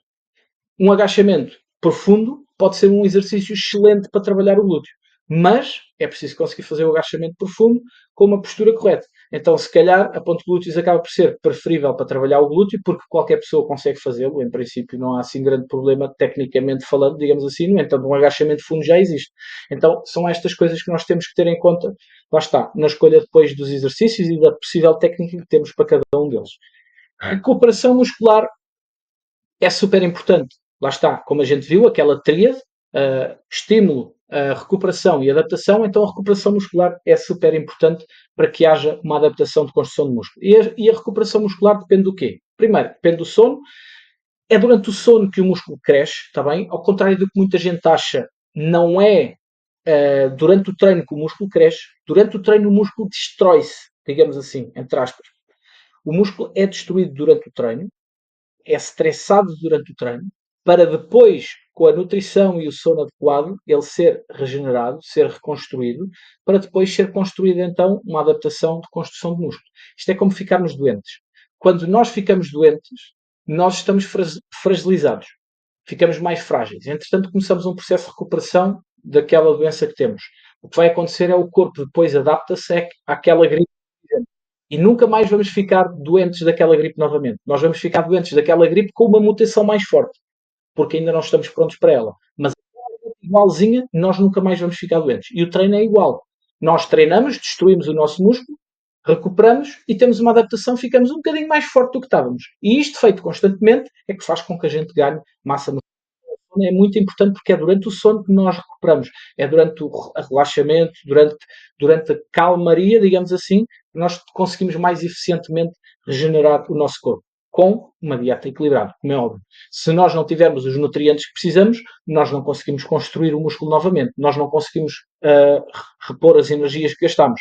um agachamento profundo pode ser um exercício excelente para trabalhar o glúteo. Mas é preciso conseguir fazer o agachamento profundo com uma postura correta. Então, se calhar, a ponte glúteos acaba por ser preferível para trabalhar o glúteo, porque qualquer pessoa consegue fazê-lo. Em princípio, não há assim grande problema, tecnicamente falando, digamos assim. No entanto, um agachamento fundo já existe. Então, são estas coisas que nós temos que ter em conta, lá está, na escolha depois dos exercícios e da possível técnica que temos para cada um deles. A recuperação muscular é super importante. Lá está, como a gente viu, aquela tríade, estímulo, recuperação e adaptação. Então, a recuperação muscular é super importante para que haja uma adaptação de construção de músculo. E a recuperação muscular depende do quê? Primeiro, depende do sono. É durante o sono que o músculo cresce, está bem? Ao contrário do que muita gente acha, não é durante o treino que o músculo cresce. Durante o treino o músculo destrói-se, digamos assim, entre aspas. O músculo é destruído durante o treino, é estressado durante o treino, para depois, com a nutrição e o sono adequado, ele ser regenerado, ser reconstruído, para depois ser construída então uma adaptação de construção de músculo. Isto é como ficarmos doentes. Quando nós ficamos doentes, nós estamos fragilizados, ficamos mais frágeis. Entretanto, começamos um processo de recuperação daquela doença que temos. O que vai acontecer é o corpo depois adapta-se àquela gripe e nunca mais vamos ficar doentes daquela gripe novamente. Nós vamos ficar doentes daquela gripe com uma mutação mais forte, porque ainda não estamos prontos para ela. Mas igualzinha, nós nunca mais vamos ficar doentes. E o treino é igual. Nós treinamos, destruímos o nosso músculo, recuperamos e temos uma adaptação, ficamos um bocadinho mais forte do que estávamos. E isto feito constantemente é que faz com que a gente ganhe massa muscular. É muito importante porque é durante o sono que nós recuperamos, é durante o relaxamento, durante a calmaria, digamos assim, que nós conseguimos mais eficientemente regenerar o nosso corpo, com uma dieta equilibrada, como é óbvio. Se nós não tivermos os nutrientes que precisamos, nós não conseguimos construir o músculo novamente, nós não conseguimos repor as energias que gastamos.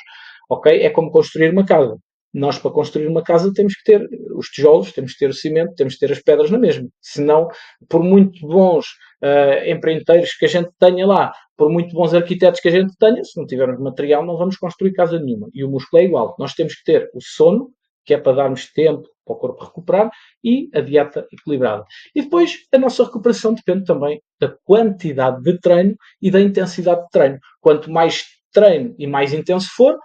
Ok? É como construir uma casa. Nós, para construir uma casa, temos que ter os tijolos, temos que ter o cimento, temos que ter as pedras na mesma. Senão, por muito bons empreiteiros que a gente tenha lá, por muito bons arquitetos que a gente tenha, se não tivermos material, não vamos construir casa nenhuma. E o músculo é igual. Nós temos que ter o sono, que é para darmos tempo para o corpo recuperar, e a dieta equilibrada. E depois, a nossa recuperação depende também da quantidade de treino e da intensidade de treino. Quanto mais treino e mais intenso for,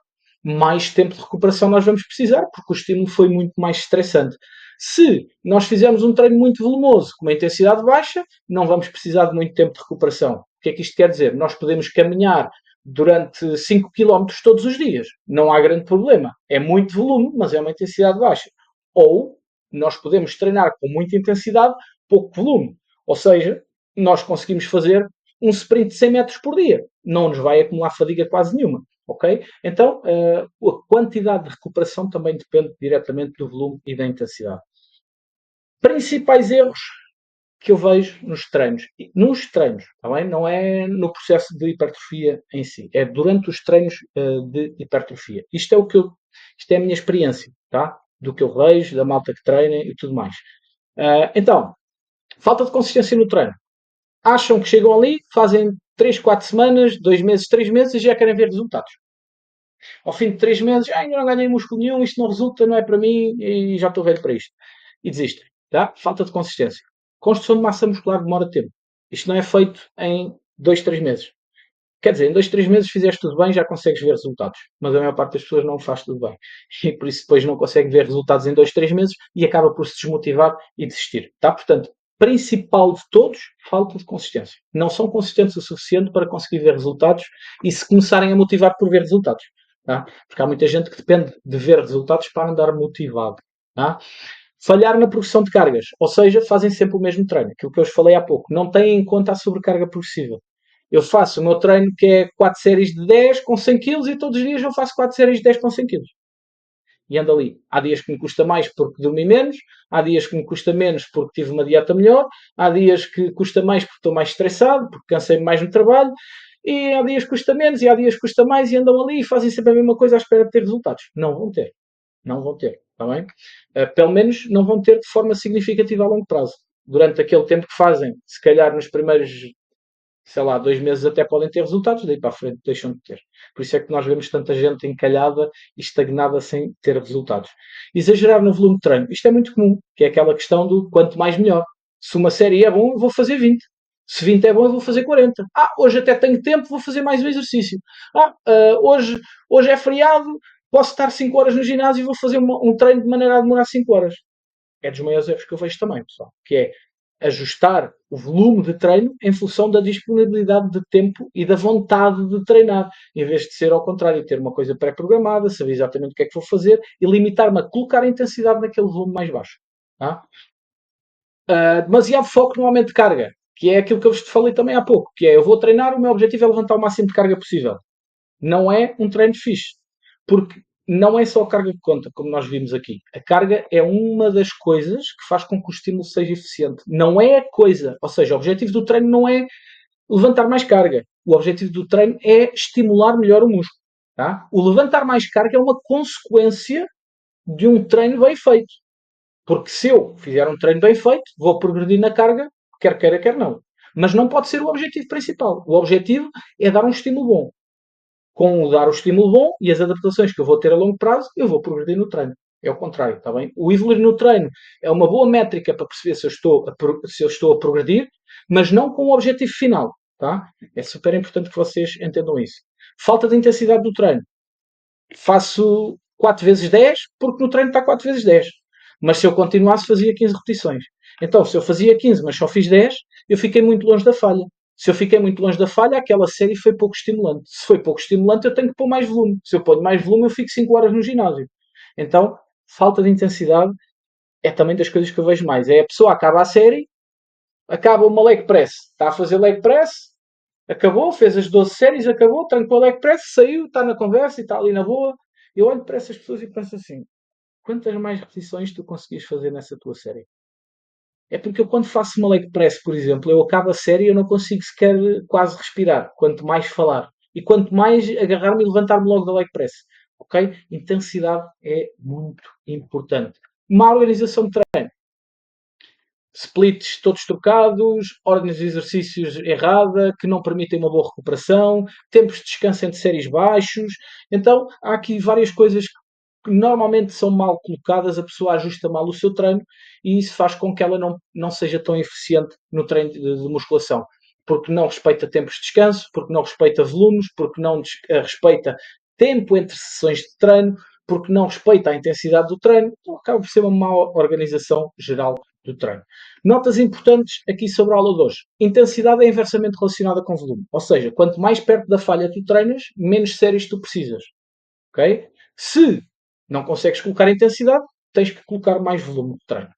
mais tempo de recuperação nós vamos precisar, porque o estímulo foi muito mais estressante. Se nós fizermos um treino muito volumoso, com uma intensidade baixa, não vamos precisar de muito tempo de recuperação. O que é que isto quer dizer? Nós podemos caminhar durante 5 km todos os dias. Não há grande problema. É muito volume, mas é uma intensidade baixa. Ou nós podemos treinar com muita intensidade, pouco volume. Ou seja, nós conseguimos fazer um sprint de 100 metros por dia. não nos vai acumular fadiga quase nenhuma. Ok? Então, a quantidade de recuperação também depende diretamente do volume e da intensidade. Principais erros que eu vejo nos treinos. Nos treinos, tá bem? Não é no processo de hipertrofia em si. É durante os treinos de hipertrofia. Isto é a minha experiência, tá? Do que eu vejo, da malta que treina e tudo mais. Então, falta de consistência no treino. Acham que chegam ali, fazem 3, 4 semanas, 2 meses, 3 meses e já querem ver resultados. Ao fim de 3 meses, ainda não ganhei músculo nenhum, isto não resulta, não é para mim e já estou velho para isto. E desistem. Tá? Falta de consistência. Construção de massa muscular demora tempo. Isto não é feito em 2, 3 meses. Quer dizer, em 2, 3 meses fizeste tudo bem, já consegues ver resultados. Mas a maior parte das pessoas não faz tudo bem. E por isso depois não consegue ver resultados em 2, 3 meses e acaba por se desmotivar e desistir. Tá? Portanto, principal de todos, falta de consistência. Não são consistentes o suficiente para conseguir ver resultados e se começarem a motivar por ver resultados. Tá? Porque há muita gente que depende de ver resultados para andar motivado. Tá? Falhar na progressão de cargas, ou seja, fazem sempre o mesmo treino, aquilo que eu vos falei há pouco, não têm em conta a sobrecarga progressiva. Eu faço o meu treino que é 4 séries de 10 com 100 kg e todos os dias eu faço 4 séries de 10 com 100 kg. E ando ali. Há dias que me custa mais porque dormi menos, há dias que me custa menos porque tive uma dieta melhor, há dias que custa mais porque estou mais estressado, porque cansei-me mais no trabalho, e há dias que custa menos e há dias que custa mais e andam ali e fazem sempre a mesma coisa à espera de ter resultados. Não vão ter. Não vão ter, está bem? Pelo menos não vão ter de forma significativa a longo prazo. Durante aquele tempo que fazem, se calhar nos primeiros, sei lá, 2 meses até podem ter resultados, daí para a frente deixam de ter. Por isso é que nós vemos tanta gente encalhada e estagnada sem ter resultados. Exagerar no volume de treino. Isto é muito comum, que é aquela questão do quanto mais melhor. Se uma série é bom, eu vou fazer 20. Se 20 é bom, eu vou fazer 40. Hoje até tenho tempo, vou fazer mais um exercício. Hoje é feriado, posso estar 5 horas no ginásio e vou fazer um treino de maneira a demorar 5 horas. É dos maiores erros que eu vejo também, pessoal. Que é ajustar o volume de treino em função da disponibilidade de tempo e da vontade de treinar, em vez de ser ao contrário, ter uma coisa pré-programada, saber exatamente o que é que vou fazer e limitar-me a colocar a intensidade naquele volume mais baixo. Tá? Demasiado foco no aumento de carga, que é aquilo que eu vos falei também há pouco, que é eu vou treinar, o meu objetivo é levantar o máximo de carga possível. Não é um treino fixe, porque não é só a carga que conta, como nós vimos aqui. A carga é uma das coisas que faz com que o estímulo seja eficiente. Não é a coisa. Ou seja, o objetivo do treino não é levantar mais carga. O objetivo do treino é estimular melhor o músculo. Tá? O levantar mais carga é uma consequência de um treino bem feito. Porque se eu fizer um treino bem feito, vou progredir na carga, quer queira, quer não. Mas não pode ser o objetivo principal. O objetivo é dar um estímulo bom. Com o dar o estímulo bom e as adaptações que eu vou ter a longo prazo, eu vou progredir no treino. É o contrário, está bem? O evoluir no treino é uma boa métrica para perceber se eu estou a progredir, mas não com o objetivo final, tá? É super importante que vocês entendam isso. Falta de intensidade do treino. Faço 4 vezes 10 porque no treino está 4 vezes 10. Mas se eu continuasse, fazia 15 repetições. Então, se eu fazia 15, mas só fiz 10, eu fiquei muito longe da falha. Se eu fiquei muito longe da falha, aquela série foi pouco estimulante. Se foi pouco estimulante, eu tenho que pôr mais volume. Se eu ponho mais volume, eu fico 5 horas no ginásio. Então, falta de intensidade é também das coisas que eu vejo mais. É a pessoa acaba a série, acaba uma leg press. Está a fazer leg press, acabou, fez as 12 séries, acabou, trancou a leg press, saiu, está na conversa e está ali na boa. Eu olho para essas pessoas e penso assim, quantas mais repetições tu conseguis fazer nessa tua série? É porque eu quando faço uma leg press, por exemplo, eu acabo a série e eu não consigo sequer quase respirar, quanto mais falar. E quanto mais agarrar-me e levantar-me logo da leg press. Ok? Intensidade é muito importante. Má organização de treino. Splits todos trocados, ordens de exercícios errada, que não permitem uma boa recuperação, tempos de descanso entre séries baixos. Então, há aqui várias coisas que normalmente são mal colocadas, a pessoa ajusta mal o seu treino e isso faz com que ela não seja tão eficiente no treino de musculação. Porque não respeita tempos de descanso, porque não respeita volumes, porque não respeita tempo entre sessões de treino, porque não respeita a intensidade do treino. Então acaba por ser uma má organização geral do treino. Notas importantes aqui sobre a aula de hoje. Intensidade é inversamente relacionada com volume. Ou seja, quanto mais perto da falha tu treinas, menos séries tu precisas. Ok? Se não consegues colocar intensidade, tens que colocar mais volume de treino.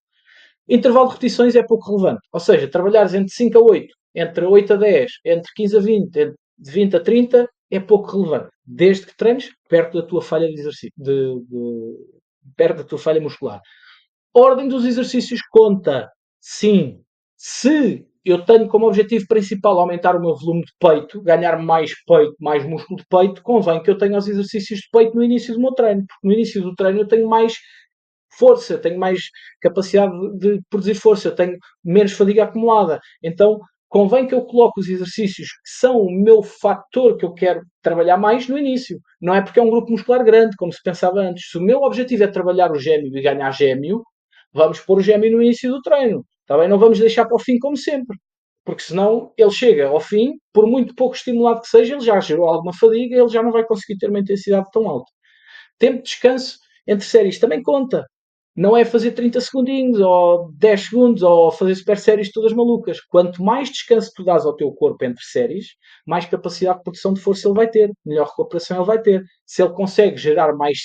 Intervalo de repetições é pouco relevante. Ou seja, trabalhares entre 5 a 8, entre 8 a 10, entre 15 a 20, entre de 20 a 30 é pouco relevante, desde que treines perto da tua falha de exercício, perto da tua falha muscular. Ordem dos exercícios conta, sim. Se eu tenho como objetivo principal aumentar o meu volume de peito, ganhar mais peito, mais músculo de peito, convém que eu tenha os exercícios de peito no início do meu treino, porque no início do treino eu tenho mais força, eu tenho mais capacidade de produzir força, eu tenho menos fadiga acumulada. Então, convém que eu coloque os exercícios que são o meu fator que eu quero trabalhar mais no início. Não é porque é um grupo muscular grande, como se pensava antes. Se o meu objetivo é trabalhar o gémeo e ganhar gémeo, vamos pôr o gémeo no início do treino. Está bem? Não vamos deixar para o fim como sempre. Porque senão ele chega ao fim, por muito pouco estimulado que seja, ele já gerou alguma fadiga, ele já não vai conseguir ter uma intensidade tão alta. Tempo de descanso entre séries também conta. Não é fazer 30 segundinhos ou 10 segundos ou fazer super séries todas malucas. Quanto mais descanso tu dás ao teu corpo entre séries, mais capacidade de produção de força ele vai ter, melhor recuperação ele vai ter. Se ele consegue gerar mais,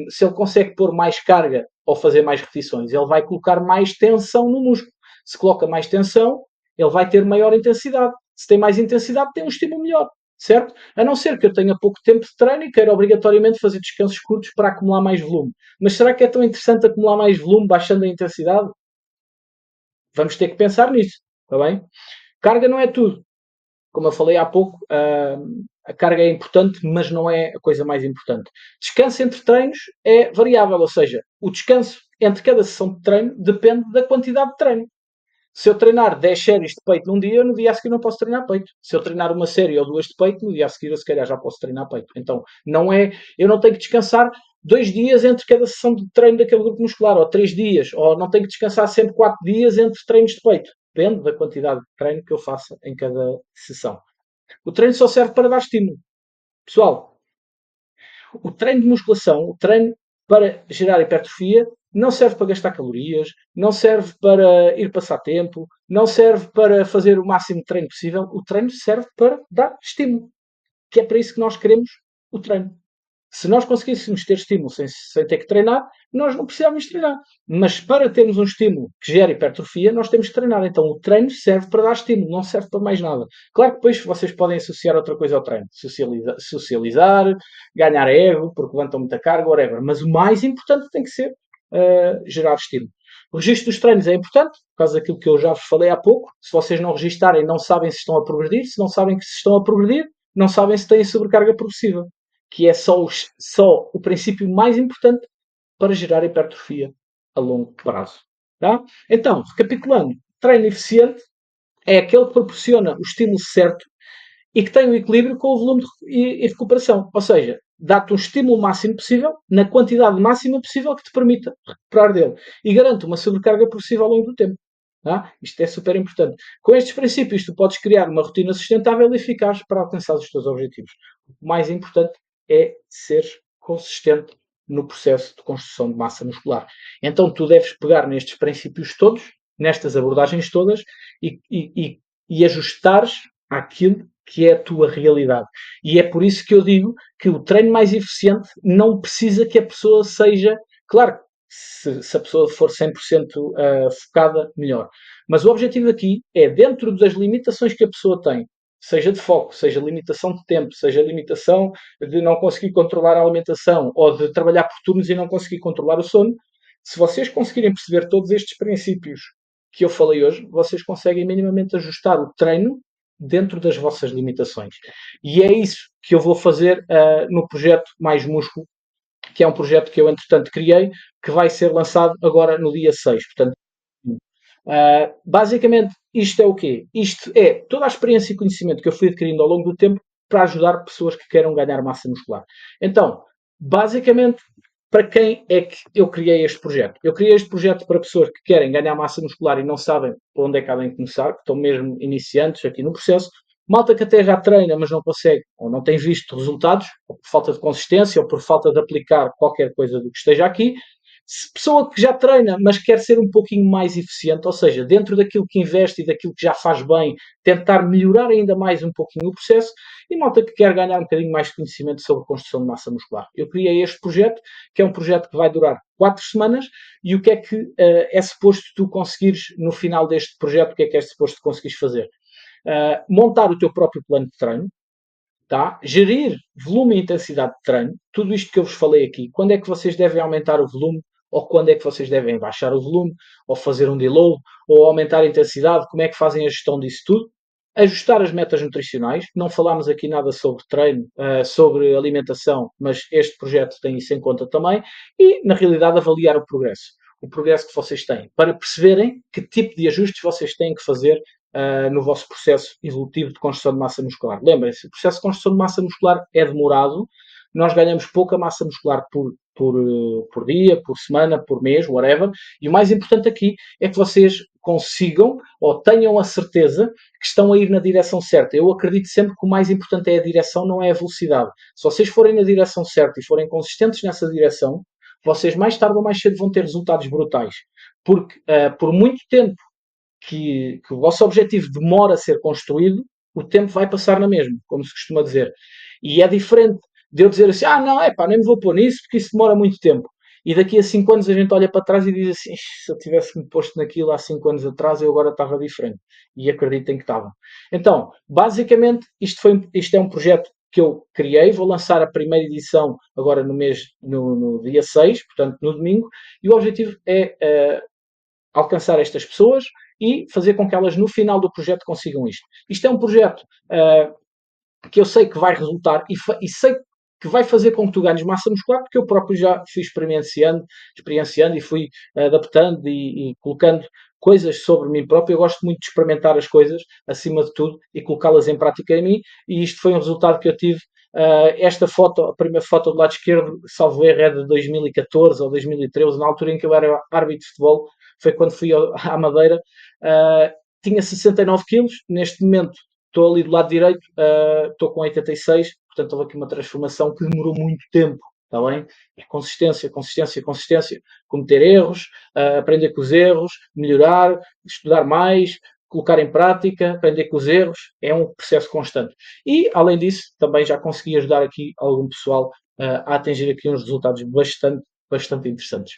se ele consegue pôr mais carga ou fazer mais repetições, ele vai colocar mais tensão no músculo. Se coloca mais tensão, ele vai ter maior intensidade. Se tem mais intensidade, tem um estímulo melhor. Certo? A não ser que eu tenha pouco tempo de treino e queira obrigatoriamente fazer descansos curtos para acumular mais volume. Mas será que é tão interessante acumular mais volume baixando a intensidade? Vamos ter que pensar nisso, está bem? Carga não é tudo. Como eu falei há pouco, a carga é importante, mas não é a coisa mais importante. Descanso entre treinos é variável, ou seja, o descanso entre cada sessão de treino depende da quantidade de treino. Se eu treinar 10 séries de peito num dia, no dia a seguir não posso treinar peito. Se eu treinar uma série ou duas de peito, no dia a seguir eu se calhar já posso treinar peito. Então, não é, eu não tenho que descansar 2 dias entre cada sessão de treino daquele grupo muscular, ou 3 dias, ou não tenho que descansar sempre 4 dias entre treinos de peito. Depende da quantidade de treino que eu faça em cada sessão. O treino só serve para dar estímulo. Pessoal, o treino de musculação, o treino para gerar hipertrofia, não serve para gastar calorias, não serve para ir passar tempo, não serve para fazer o máximo de treino possível. O treino serve para dar estímulo, que é para isso que nós queremos o treino. Se nós conseguíssemos ter estímulo sem ter que treinar, nós não precisávamos treinar. Mas para termos um estímulo que gera hipertrofia, nós temos que treinar. Então o treino serve para dar estímulo, não serve para mais nada. Claro que depois vocês podem associar outra coisa ao treino. Socializar, ganhar ego, porque levantam muita carga, whatever. Mas o mais importante tem que ser gerar estímulo. O registro dos treinos é importante, por causa daquilo que eu já vos falei há pouco. Se vocês não registarem, não sabem se estão a progredir. Se não sabem que se estão a progredir, não sabem se têm sobrecarga progressiva, que é só o princípio mais importante para gerar hipertrofia a longo prazo. Tá? Então, recapitulando, treino eficiente é aquele que proporciona o estímulo certo e que tem um equilíbrio com o volume e recuperação. Ou seja, dá-te um estímulo máximo possível, na quantidade máxima possível que te permita recuperar dele. E garante uma sobrecarga progressiva ao longo do tempo. Tá? Isto é super importante. Com estes princípios, tu podes criar uma rotina sustentável e eficaz para alcançar os teus objetivos. O mais importante é ser consistente no processo de construção de massa muscular. Então, tu deves pegar nestes princípios todos, nestas abordagens todas, e ajustares àquilo que é a tua realidade. E é por isso que eu digo que o treino mais eficiente não precisa que a pessoa seja, claro, se a pessoa for 100% focada, melhor. Mas o objetivo aqui é, dentro das limitações que a pessoa tem, seja de foco, seja limitação de tempo, seja limitação de não conseguir controlar a alimentação ou de trabalhar por turnos e não conseguir controlar o sono, se vocês conseguirem perceber todos estes princípios que eu falei hoje, vocês conseguem minimamente ajustar o treino dentro das vossas limitações. E é isso que eu vou fazer no projeto Mais Músculo, que é um projeto que eu, entretanto, criei, que vai ser lançado agora no dia 6. Portanto, basicamente, isto é o quê? Isto é toda a experiência e conhecimento que eu fui adquirindo ao longo do tempo para ajudar pessoas que queiram ganhar massa muscular. Então, basicamente, para quem é que eu criei este projeto? Eu criei este projeto para pessoas que querem ganhar massa muscular e não sabem por onde é que há de começar, que estão mesmo iniciantes aqui no processo. Malta que até já treina, mas não consegue ou não tem visto resultados, ou por falta de consistência, ou por falta de aplicar qualquer coisa do que esteja aqui. Pessoa que já treina, mas quer ser um pouquinho mais eficiente, ou seja, dentro daquilo que investe e daquilo que já faz bem, tentar melhorar ainda mais um pouquinho o processo, e malta que quer ganhar um bocadinho mais de conhecimento sobre a construção de massa muscular. Eu criei este projeto, que é um projeto que vai durar 4 semanas, e o que é que é suposto tu conseguires no final deste projeto, o que é suposto conseguires fazer? Montar o teu próprio plano de treino, tá? Gerir volume e intensidade de treino, tudo isto que eu vos falei aqui, quando é que vocês devem aumentar o volume, ou quando é que vocês devem baixar o volume, ou fazer um deload, ou aumentar a intensidade, como é que fazem a gestão disso tudo. Ajustar as metas nutricionais, não falámos aqui nada sobre treino, sobre alimentação, mas este projeto tem isso em conta também, e na realidade avaliar o progresso que vocês têm, para perceberem que tipo de ajustes vocês têm que fazer no vosso processo evolutivo de construção de massa muscular. Lembrem-se, o processo de construção de massa muscular é demorado, nós ganhamos pouca massa muscular por dia, por semana, por mês, whatever, e o mais importante aqui é que vocês consigam ou tenham a certeza que estão a ir na direção certa. Eu acredito sempre que o mais importante é a direção, não é a velocidade. Se vocês forem na direção certa e forem consistentes nessa direção, vocês mais tarde ou mais cedo vão ter resultados brutais. Porque por muito tempo que o vosso objetivo demora a ser construído, o tempo vai passar na mesma, como se costuma dizer. E é diferente de eu dizer assim, não, nem me vou pôr nisso porque isso demora muito tempo. E daqui a 5 anos a gente olha para trás e diz assim, se eu tivesse-me posto naquilo há 5 anos atrás, eu agora estava diferente. E acreditem que estava. Então, basicamente, isto é um projeto que eu criei, vou lançar a primeira edição agora no dia 6, portanto no domingo, e o objetivo é alcançar estas pessoas e fazer com que elas no final do projeto consigam isto. Isto é um projeto que eu sei que vai resultar e sei que vai fazer com que tu ganhes massa muscular, porque eu próprio já fui experienciando e fui adaptando e colocando coisas sobre mim próprio. Eu gosto muito de experimentar as coisas, acima de tudo, e colocá-las em prática em mim, e isto foi um resultado que eu tive. Esta foto, a primeira foto do lado esquerdo, salvo erro, é de 2014 ou 2013, na altura em que eu era árbitro de futebol, foi quando fui à Madeira. Tinha 69 quilos, neste momento estou ali do lado direito, estou com 86, portanto houve aqui uma transformação que demorou muito tempo, está bem? É consistência, consistência, consistência, cometer erros, aprender com os erros, melhorar, estudar mais, colocar em prática, aprender com os erros, é um processo constante. E, além disso, também já consegui ajudar aqui algum pessoal a atingir aqui uns resultados bastante interessantes.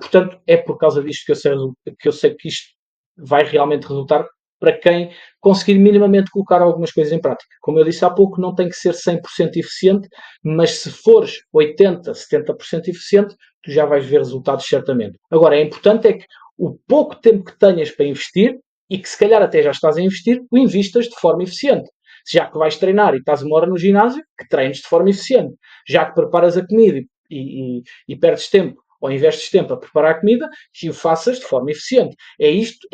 Portanto, é por causa disto que eu sei que isto vai realmente resultar para quem conseguir minimamente colocar algumas coisas em prática. Como eu disse há pouco, não tem que ser 100% eficiente, mas se fores 80%, 70% eficiente, tu já vais ver resultados certamente. Agora, é importante é que o pouco tempo que tenhas para investir, e que se calhar até já estás a investir, o investas de forma eficiente. Já que vais treinar e estás uma hora no ginásio, que treines de forma eficiente. Já que preparas a comida e perdes tempo ou investes tempo a preparar a comida, que o faças de forma eficiente. É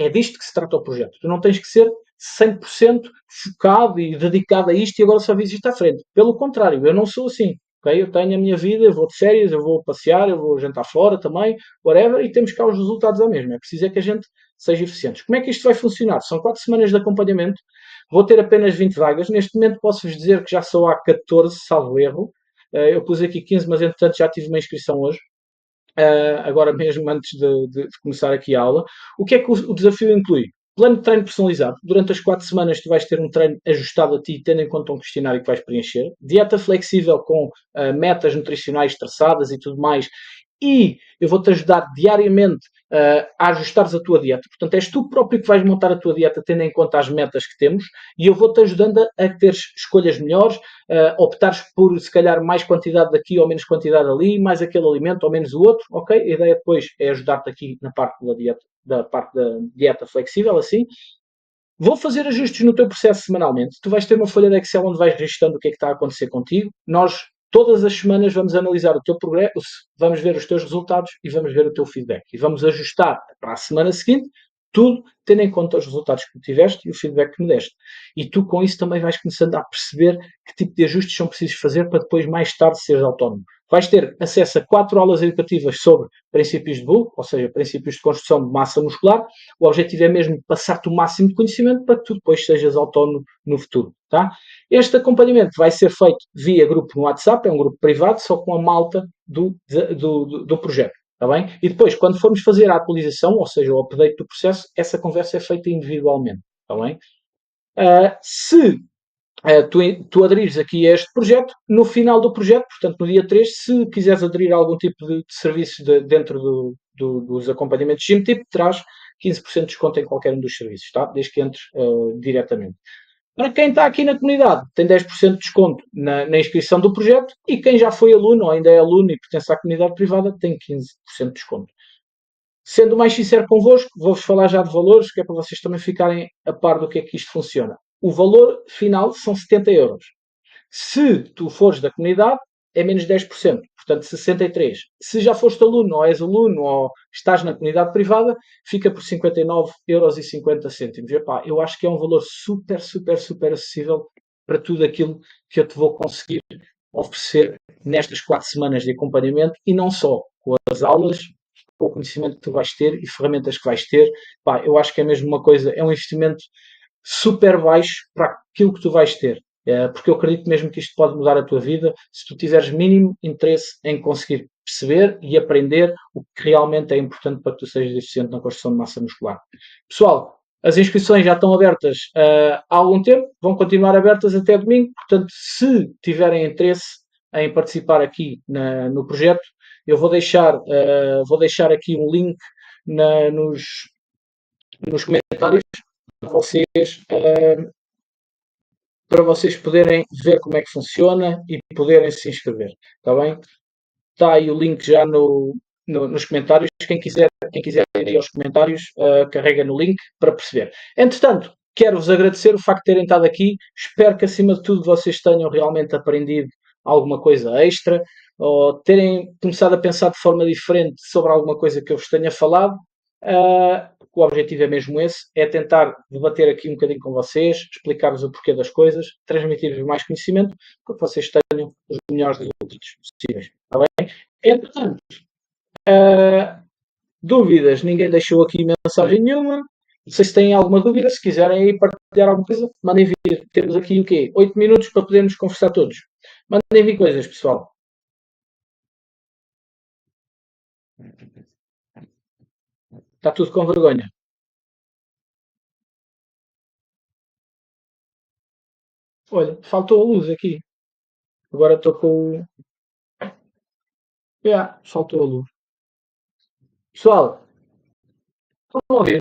disto que se trata o projeto. Tu não tens que ser 100% focado e dedicado a isto e agora só vis isto à frente. Pelo contrário, eu não sou assim. Okay? Eu tenho a minha vida, eu vou de férias, eu vou passear, eu vou jantar fora também, whatever, e temos cá os resultados à mesma. É preciso que a gente seja eficiente. Como é que isto vai funcionar? São 4 semanas de acompanhamento, vou ter apenas 20 vagas. Neste momento posso-vos dizer que já sou há 14, salvo erro. Eu pus aqui 15, mas entretanto já tive uma inscrição hoje. Agora mesmo antes de começar aqui a aula. O que é que o desafio inclui? Plano de treino personalizado. Durante as 4 semanas tu vais ter um treino ajustado a ti, tendo em conta um questionário que vais preencher. Dieta flexível com metas nutricionais traçadas e tudo mais. E eu vou-te ajudar diariamente a ajustares a tua dieta. Portanto, és tu próprio que vais montar a tua dieta tendo em conta as metas que temos e eu vou-te ajudando a ter escolhas melhores, optares por, se calhar, mais quantidade daqui ou menos quantidade ali, mais aquele alimento ou menos o outro, ok? A ideia depois é ajudar-te aqui na parte da parte da dieta flexível, assim. Vou fazer ajustes no teu processo semanalmente. Tu vais ter uma folha de Excel onde vais registando o que é que está a acontecer contigo. Nós, todas as semanas, vamos analisar o teu progresso, vamos ver os teus resultados e vamos ver o teu feedback. E vamos ajustar para a semana seguinte tudo tendo em conta os resultados que tu tiveste e o feedback que me deste. E tu, com isso, também vais começando a perceber que tipo de ajustes são precisos fazer para depois, mais tarde, seres autónomo. Vais ter acesso a 4 aulas educativas sobre princípios de bulk, ou seja, princípios de construção de massa muscular. O objetivo é mesmo passar-te o máximo de conhecimento para que tu depois sejas autónomo no futuro. Tá? Este acompanhamento vai ser feito via grupo no WhatsApp, é um grupo privado, só com a malta do projeto. Está bem? E depois, quando formos fazer a atualização, ou seja, o update do processo, essa conversa é feita individualmente. Está bem? Se tu aderires aqui a este projeto, no final do projeto, portanto no dia 3, se quiseres aderir a algum tipo de serviço dentro dos acompanhamentos GymTip, terás 15% de desconto em qualquer um dos serviços, tá? Desde que entres diretamente. Para quem está aqui na comunidade, tem 10% de desconto na inscrição do projeto e quem já foi aluno ou ainda é aluno e pertence à comunidade privada tem 15% de desconto. Sendo mais sincero convosco, vou-vos falar já de valores, que é para vocês também ficarem a par do que é que isto funciona. O valor final são 70 euros. Se tu fores da comunidade, é menos 10%, portanto 63. Se já foste aluno, ou és aluno, ou estás na comunidade privada, fica por 59,50 euros. Epá, eu acho que é um valor super, super, super acessível para tudo aquilo que eu te vou conseguir oferecer nestas 4 semanas de acompanhamento e não só com as aulas, com o conhecimento que tu vais ter e ferramentas que vais ter. Pá, eu acho que é mesmo uma coisa, é um investimento super baixo para aquilo que tu vais ter. Porque eu acredito mesmo que isto pode mudar a tua vida se tu tiveres mínimo interesse em conseguir perceber e aprender o que realmente é importante para que tu sejas eficiente na construção de massa muscular. Pessoal, as inscrições já estão abertas há algum tempo, vão continuar abertas até domingo, portanto, se tiverem interesse em participar aqui no projeto, eu vou deixar aqui um link nos comentários para vocês poderem ver como é que funciona e poderem se inscrever. Está bem? Está aí o link já nos comentários. Quem quiser ir aos comentários, carrega no link para perceber. Entretanto, quero-vos agradecer o facto de terem estado aqui. Espero que, acima de tudo, vocês tenham realmente aprendido alguma coisa extra ou terem começado a pensar de forma diferente sobre alguma coisa que eu vos tenha falado. O objetivo é mesmo esse, é tentar debater aqui um bocadinho com vocês, explicar-vos o porquê das coisas, transmitir-vos mais conhecimento, para que vocês tenham os melhores resultados possíveis. Está bem? Entretanto, dúvidas, ninguém deixou aqui mensagem nenhuma. Não sei se têm alguma dúvida, se quiserem aí partilhar alguma coisa, mandem vir. Temos aqui o quê? 8 minutos para podermos conversar todos. Mandem vir coisas, pessoal. Está tudo com vergonha. Olha, faltou a luz aqui. Agora estou com o. Faltou a luz. Pessoal, estão a ouvir?